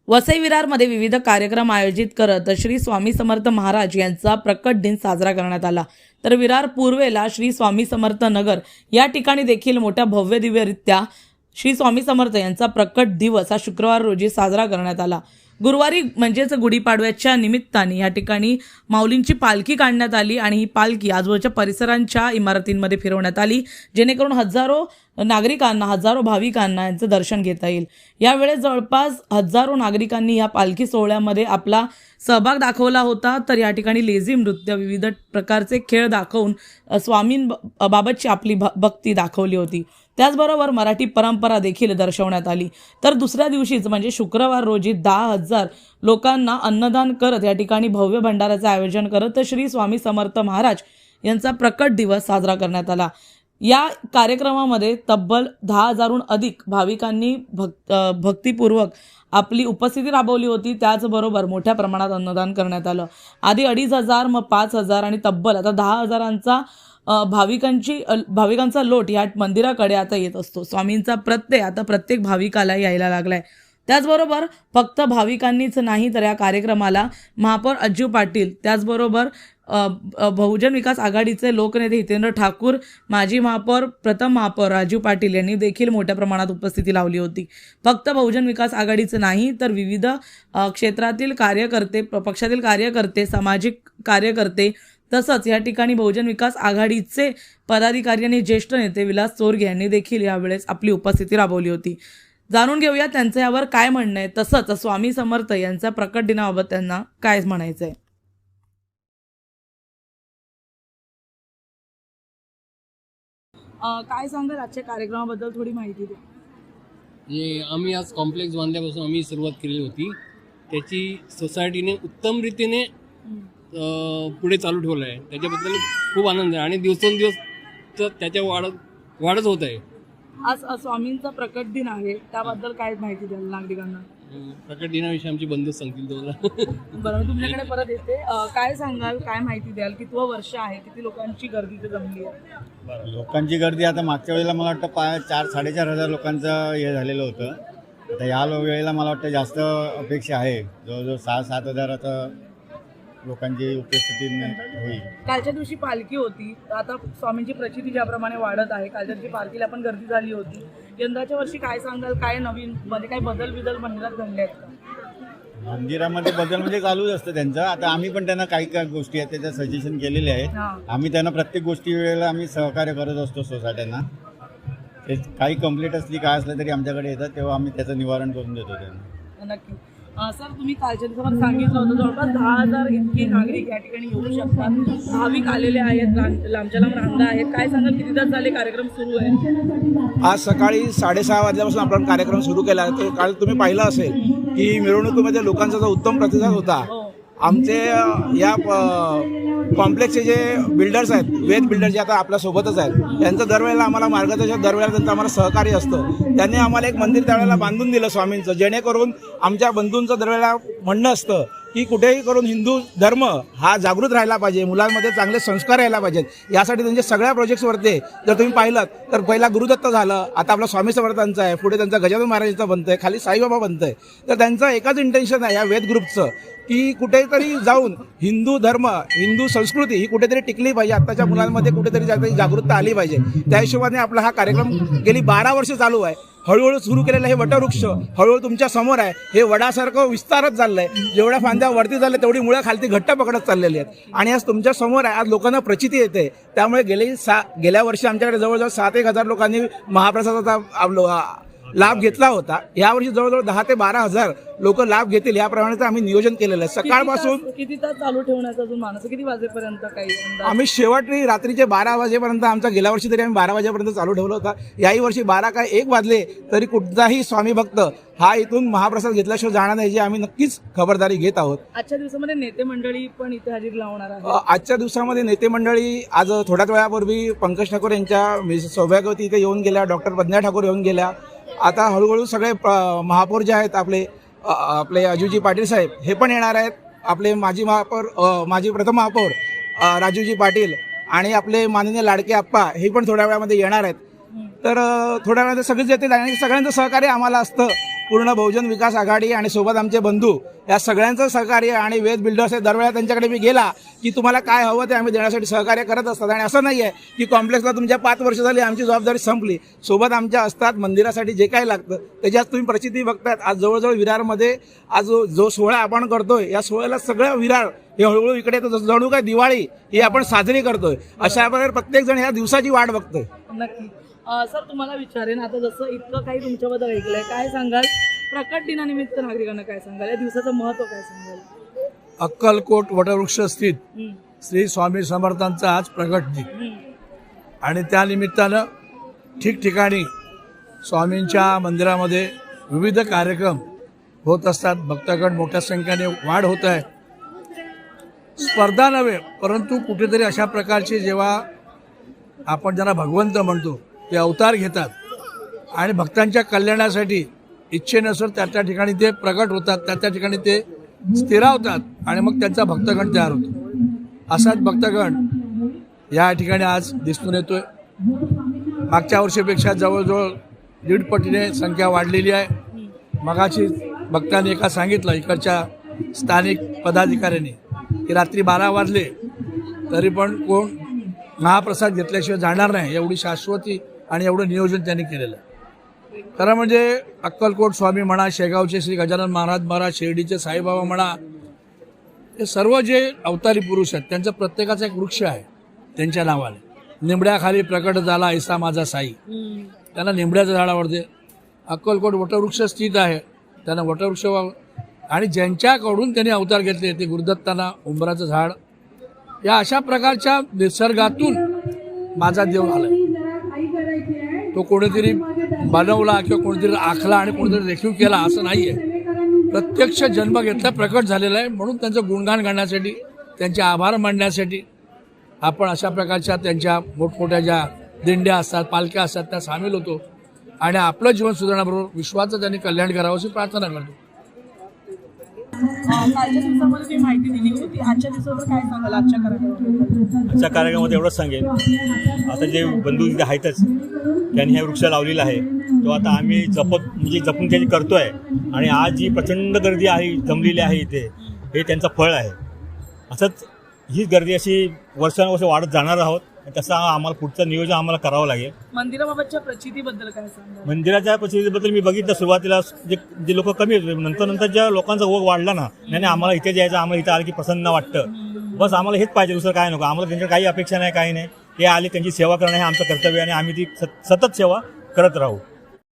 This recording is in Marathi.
वसई विरारमध्ये विविध कार्यक्रम आयोजित करत श्री स्वामी समर्थ महाराज यांचा प्रकट दिन साजरा करण्यात आला। तर विरार पूर्वेला श्री स्वामी समर्थ नगर या ठिकाणी देखील मोठ्या भव्य दिव्यरित्या श्री स्वामी समर्थ यांचा प्रकट दिवस हा शुक्रवार रोजी साजरा करण्यात आला। गुरुवारी म्हणजेच गुढीपाडव्याच्या निमित्ताने या ठिकाणी माऊलींची पालखी काढण्यात आली आणि ही पालखी आजूबाजूच्या परिसरांच्या इमारतींमध्ये फिरवण्यात आली, जेणेकरून हजारो नागरिकांना, हजारो भाविकांना यांचं दर्शन घेता येईल। यावेळेस जवळपास हजारो नागरिकांनी या पालखी सोहळ्यामध्ये आपला सहभाग दाखवला होता। तर या ठिकाणी लेझिम नृत्य, विविध प्रकारचे खेळ दाखवून स्वामींबाबतची आपली भक्ती दाखवली होती। त्याचबरोबर मराठी परंपरा देखील दर्शवण्यात आली। तर दुसऱ्या दिवशीच म्हणजे शुक्रवार रोजी 10,000 लोकांना अन्नदान करत या ठिकाणी भव्य भंडाराचं आयोजन करत श्री स्वामी समर्थ महाराज यांचा प्रकट दिवस साजरा करण्यात आला। या कार्यक्रमामध्ये तब्बल 10,000हून अधिक भाविकांनी भक्तिपूर्वक आपली उपस्थिती राबवली होती। त्याचबरोबर मोठ्या प्रमाणात अन्नदान करण्यात आलं। आधी 2,500, मग 5,000 आणि तब्बल आता 10,000चा भाविकांचा लोट या मंदिराकडे आता येत असतो। स्वामींचा प्रत्येक भाविकाला यायला लागलाय। त्याचबरोबर फक्त भाविकांनीच नाही तर या कार्यक्रमाला महापौर अज्जू पाटील, त्याचबरोबर बहुजन विकास आघाडीचे लोकनेते हितेंद्र ठाकूर, माजी महापौर प्रथम महापौर राजू पाटील यांनी देखील मोठ्या प्रमाणात उपस्थिती लावली होती। फक्त बहुजन विकास आघाडीचे नाही तर विविध क्षेत्रातील कार्यकर्ते, पक्षातील कार्यकर्ते, सामाजिक कार्यकर्ते, तसंच या ठिकाणी बहुजन विकास आघाडीचे पदाधिकारी आणि ज्येष्ठ नेते विलास चोरगे यांनी देखील यावेळेस आपली उपस्थिती राबवली होती। जाणून घेऊया त्यांचं यावर काय म्हणणं आहे, तसंच स्वामी समर्थ यांच्या प्रकट दिनाबाबत त्यांना काय म्हणायचं आहे। काय सांगाल आजच्या कार्यक्रमाबद्दल, थोडी माहिती द्या। आम्ही आज कॉम्प्लेक्स बांधल्यापासून आम्ही सुरुवात केली होती। त्याची सोसायटीने उत्तम रीतीने पुढे चालू ठेवलं आहे। त्याच्याबद्दल खूप आनंद आहे आणि दिवसेंदिवस त्याच्या वाढच होत आहे। आज स्वामींचा प्रकट दिन आहे, त्याबद्दल काय माहिती द्याल नागरिकांना? प्रकट दिनाविषयी आमची बंधू सांगतील तुम्हाला। बरं, तुमच्याकडे परत येते। काय सांगाल, काय माहिती द्याल? कितवं वर्ष आहे, किती लोकांची गर्दी इथे जमली आहे? लोकांची गर्दी आता मागच्या वेळेला मला वाटतं 4,000-4,500 लोकांचं हे झालेलं होतं। आता या वेळेला मला वाटतं जास्त अपेक्षा आहे, जवळजवळ 6,000-7,000 आता लोकांची उपस्थिती होईल। कालच्या दिवशी पालखी होती, आता स्वामींची प्रचिती ज्याप्रमाणे वाढत आहे, कालच्या दिवशी पालखीला पण गर्दी झाली होती। यंदाच्या वर्षी काय सांगाल, काय नवीन मध्ये काय बदल मंदिरात घडले आहेत का? मंदिरामध्ये बदल म्हणजे चालूच असतं त्यांचं। आता आम्ही पण त्यांना काही गोष्टी आहेत त्याचं सजेशन केलेले आहेत। आम्ही त्यांना प्रत्येक गोष्टी वेळेला आम्ही सहकार्य करत असतो सोसायट्यांना। ते काही कंप्लीट असली काय असलं तरी आमच्याकडे येतात, तेव्हा आम्ही त्याचं निवारण करून देतो त्यांना। नक्की सर, तुम्ही कालच्या दिवसामध्ये सांगितलं होतं जवळपास 10,000 इतके नागरिक या ठिकाणी येऊ शकतात। भाविक आलेले आहेत, लांबच्या लांब रांगा आहेत। काय सांगाल, किती तास झाले कार्यक्रम सुरू आहे? आज सकाळी 6:30 वाजल्यापासून आपण कार्यक्रम सुरू केला। तर काल तुम्ही पाहिलं असेल की मिरवणुकीमध्ये लोकांचा जो उत्तम प्रतिसाद होता। आमचे या कॉम्प्लेक्सचे जे बिल्डर्स आहेत, वेद बिल्डर जे आता आपल्यासोबतच आहेत, त्यांचं दरवेळेला आम्हाला मार्गदर्शन, दरवेळेला त्यांचं आम्हाला सहकार्य असतं। त्यांनी आम्हाला एक मंदिर त्यावेळेला बांधून दिलं स्वामींचं, जेणेकरून आमच्या बंधूंचं दरवेळेला म्हणणं असतं की कुठेही करून हिंदू धर्म हा जागृत राहिला पाहिजे, मुलांमध्ये चांगले संस्कार यायला पाहिजेत। यासाठी त्यांच्या सगळ्या प्रोजेक्ट्सवरती जर तुम्ही पाहिलं तर पहिला गुरुदत्त झालं, आता आपला स्वामी समर्थांचं आहे, पुढे त्यांचा गजानन महाराजांचं बनतंय, खाली साईबाबा बनतंय। तर त्यांचं एकच इंटेन्शन आहे या वेद ग्रुपचं की कुठेतरी जाऊन हिंदू धर्म, हिंदू संस्कृती ही कुठेतरी टिकली पाहिजे, आत्ताच्या मुलांमध्ये कुठेतरी जागरूकता आली पाहिजे। त्या हिशोबाने आपला हा कार्यक्रम गेली 12 वर्ष चालू आहे। हळूहळू सुरू केलेलं हे वटवृक्ष हळूहळू तुमच्या समोर आहे। हे वडासारखं विस्तारत चाललंय, जेवढ्या फांद्या वरती झाल्या तेवढी मुळं खालती घट्ट पकडत चाललेली आहेत आणि आज तुमच्या समोर आहे। आज लोकांना प्रचिती येते, त्यामुळे गेल्या वर्षी आमच्याकडे जवळजवळ 7,000 लोकांनी महाप्रसादाचा लाभ घेतला होता। यावर्षी जवळजवळ 10,000 ते 12,000 लोक लाभ घेतील याप्रमाणे आम्ही नियोजन केलेलं आहे। सकाळपासून किती तास चालू ठेवण्याचं अजून मानस, किती वाजेपर्यंत? काही आम्ही शेवटली रात्रीचे 12 वाजेपर्यंत, आमचा गेल्या वर्षी तरी आम्ही 12 वाजेपर्यंत चालू ठेवलं होता। याही वर्षी 12 काय 1 वाजले तरी कुठलाही स्वामी भक्त हा इथून महाप्रसाद घेतल्याशिवाय जाणार नाही, याची आम्ही नक्कीच खबरदारी घेत आहोत। आजच्या दिवसामध्ये नेते मंडळी पण इथे हजेरी लावणार आहे। आजच्या दिवसामध्ये नेते मंडळी आज थोड्याच वेळापूर्वी पंकज ठाकूर यांच्या सौभाग्यवती इथे येऊन गेल्या, डॉक्टर प्रज्ञा ठाकूर येऊन गेल्या। आता हळूहळू सगळे महापौर जे आहेत आपले अजूजी पाटील साहेब हे पण येणार आहेत। आपले माजी प्रथम महापौर राजूजी पाटील आणि आपले माननीय लाडके आप्पा हे पण थोड्या वेळामध्ये येणार आहेत। तर थोड्या वेळामध्ये सगळेच येतील आणि सगळ्यांचं सहकार्य आम्हाला असतं पूर्ण बहुजन विकास आघाडी आणि सोबत आमचे बंधू या सगळ्यांचं सहकार्य आणि वेद बिल्डर्स हे दरवेळेला त्यांच्याकडे मी गेला की तुम्हाला काय हवं ते आम्ही देण्यासाठी सहकार्य करत असतात. आणि असं नाही आहे की कॉम्प्लेक्सला तुमच्या 5 वर्ष झाली आमची जबाबदारी संपली. सोबत आमच्या असतात. मंदिरासाठी जे काही लागतं त्याच्यात तुम्ही प्रचिती बघतायत. आज जवळजवळ विरारमध्ये आज जो सोहळा आपण करतोय या सोहळ्याला सगळं विरार हे हळूहळू इकडे येतं. जणू काय दिवाळी ही आपण साजरी करतोय. अशा प्रकारे प्रत्येक जण ह्या दिवसाची वाट बघतोय. नक्की. सर तुम्हाला विचारेन, आता जसं इतकं काही तुमच्याबद्दल ऐकलंय, काय सांगाल प्रकट दिनानिमित्त नागरिकांना काय सांगाल, या दिवसाचं महत्व काय सांगाल? अक्कलकोट वटवृक्ष स्थित श्री स्वामी समर्थांचा आज प्रगट दिन आणि त्यानिमित्तानं ठिकठिकाणी स्वामींच्या मंदिरामध्ये विविध कार्यक्रम होत असतात. भक्तगण मोठ्या संख्येने वाढ होत आहे. स्पर्धा नव्हे परंतु कुठेतरी अशा प्रकारचे जेव्हा आपण ज्यांना भगवंत म्हणतो ते अवतार घेतात आणि भक्तांच्या कल्याणासाठी इच्छेनुसार त्या ठिकाणी ते प्रगट होतात, त्या ठिकाणी ते स्थिरावतात आणि मग त्यांचा भक्तगण तयार होतो. असाच भक्तगण या ठिकाणी आज दिसून येतोय. मागच्या वर्षीपेक्षा जवळजवळ 1.5 पटीने संख्या वाढलेली आहे. मगाशी भक्तांनी एका सांगितलं इकडच्या स्थानिक पदाधिकाऱ्यांनी की रात्री 12 वाजले तरी पण कोण महाप्रसाद घेतल्याशिवाय जाणार नाही, एवढी शाश्वती आणि एवढं नियोजन त्यांनी केलेलं आहे. खरं म्हणजे अक्कलकोट स्वामी म्हणा, शेगावचे श्री गजानन महाराज म्हणा, शिर्डीचे साईबाबा म्हणा, हे सर्व जे अवतारी पुरुष आहेत त्यांचं प्रत्येकाचा एक वृक्ष आहे त्यांच्या नावाने. निंबड्याखाली प्रकट झाला ऐसा माझा साई, त्यांना निंबड्याचं झाड आवडते. अक्कलकोट वटवृक्ष स्थित आहे, त्यांना वटवृक्ष आणि ज्यांच्याकडून त्यांनी अवतार घेतले ते गुरुदत्तांना उंबराचं झाड. या अशा प्रकारच्या निसर्गातून माझा देव आलाय. तो कोणीतरी बनवला किंवा कोणीतरी आखला आणि कोणीतरी रेखीव केला असं नाही आहे. प्रत्यक्ष जन्म घेतला, प्रकट झालेला आहे. म्हणून त्यांचं गुणगान करण्यासाठी, त्यांचे आभार मानण्यासाठी आपण अशा प्रकारच्या त्यांच्या मोठमोठ्या ज्या दिंड्या असतात, पालख्या असतात त्या सामील होतो आणि आपलं जीवन सुधारण्याबरोबर विश्वाचं त्यांनी कल्याण करावं अशी प्रार्थना करतो. कालच्या दिवसामध्ये तुम्ही माहिती दिली होती, आजच्या दिवसावर काय सांगाल? आजच्या आजच्या कार्यक्रमामध्ये एवढंच सांगेल, आता जे बंधू तिथे आहेतच त्यांनी हे वृक्ष लावलेला आहे तो आता आम्ही जपून त्याची करतोय. आणि आज जी प्रचंड गर्दी आहे जमलेली आहे इथे, हे त्यांचं फळ आहे. असंच ही गर्दी अशी वर्षानुवर्ष वाढत जाणार आहोत. तसं आम्हाला पुढचं नियोजन आम्हाला करावं लागेल. मंदिराबाबतच्या प्रचितीबद्दल काय सांगाल? मंदिराच्या प्रसिद्धीबद्दल मी बघितलं सुरुवातीला जे लोक कमी होते, नंतर ज्या लोकांचा ओघ वाढला ना, नाही आम्हाला इथे जायचं, आम्हाला इथे आलं की प्रसन्न वाटतं. बस आम्हाला हेच पाहिजे, दुसरं काय नको. आम्हाला त्यांच्या काही अपेक्षा नाही, काही नाही. ते आले त्यांची सेवा करणं हे आमचं कर्तव्य आणि आम्ही ती सतत सेवा करत राहू.